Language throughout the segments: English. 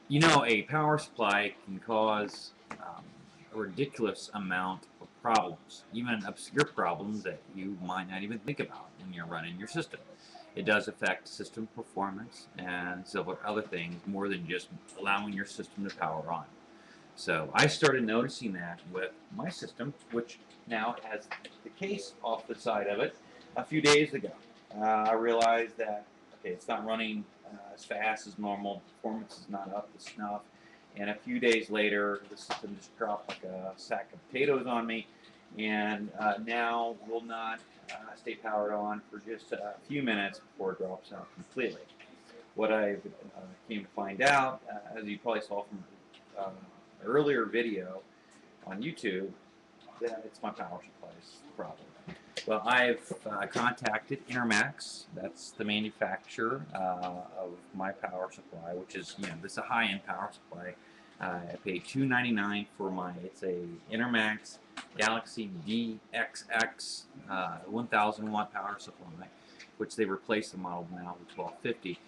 You know, a power supply can cause a ridiculous amount of problems, even obscure problems that you might not even think about when you're running your system. It does affect system performance and several other things more than just allowing your system to power on. So I started noticing that with my system, which now has the case off the side of it a few days ago. I realized that, okay, it's not running as fast as normal, performance is not up to snuff, and a few days later, the system just dropped like a sack of potatoes on me, and now will not stay powered on for just a few minutes before it drops out completely. What I came to find out, as you probably saw from uh, earlier video on YouTube, that it's my power supply's problem. Well, I've contacted Intermax. That's the manufacturer of my power supply, which is, this is a high-end power supply. I pay $299 for my. It's a Intermax Galaxy DXX 1,000 watt power supply, which they replaced the model now with 1250.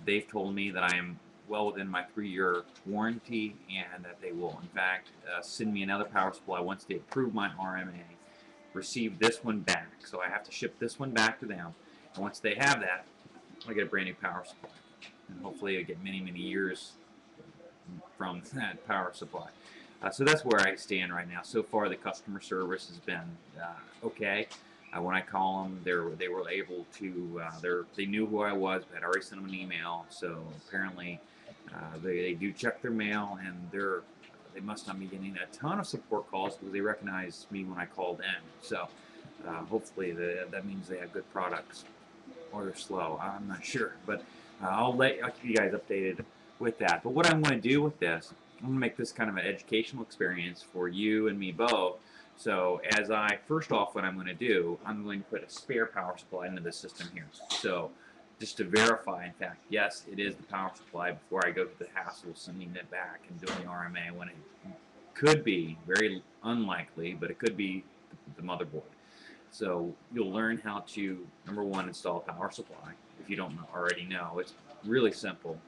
They've told me that I am well within my 3-year warranty, and that they will, in fact, send me another power supply once they approve my RMA, receive this one back. So I have to ship this one back to them, and once they have that, I get a brand new power supply, and hopefully I get many, many years from that power supply. So that's where I stand right now. So far, the customer service has been okay. When I call them, they were able to. They knew who I was. I had already sent them an email. So apparently, they do check their mail, and they must not be getting a ton of support calls because they recognize me when I called in. So hopefully that means they have good products, or they're slow. I'm not sure, but I'll keep you guys updated with that. But what I'm going to do with this, I'm going to make this kind of an educational experience for you and me both. So first off, what I'm going to do, I'm going to put a spare power supply into the system here. So just to verify, in fact, yes, it is the power supply before I go through the hassle of sending it back and doing the RMA, when it could be very unlikely, but it could be the motherboard. So you'll learn how to, number one, install a power supply. If you don't already know, it's really simple.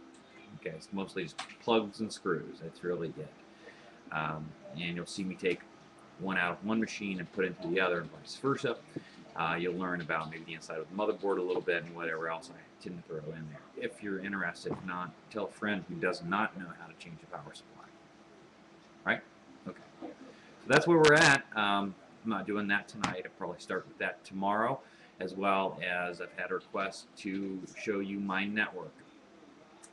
Okay, it's mostly just plugs and screws. That's really it. And you'll see me take one out of one machine and put it into the other, and vice versa. You'll learn about maybe the inside of the motherboard a little bit and whatever else I tend to throw in there. If you're interested, if not, tell a friend who does not know how to change a power supply. Right? Okay. So that's where we're at. I'm not doing that tonight. I'll probably start with that tomorrow, as well as I've had a request to show you my network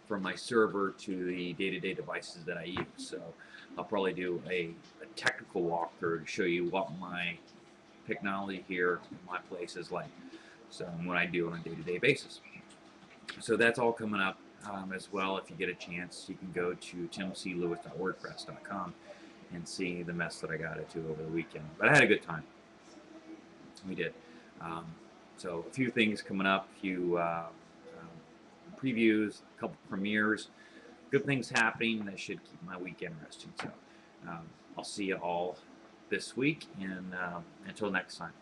from my server to the day-to-day devices that I use. So I'll probably do a technical walkthrough to show you what my technology here in my place is like. So what I do on a day-to-day basis. So that's all coming up as well. If you get a chance, you can go to timclewis.wordpress.com and see the mess that I got into over the weekend. But I had a good time. We did. Um, so a few things coming up, a few previews, a couple premieres, good things happening that should keep my week interesting. So I'll see you all this week, and until next time.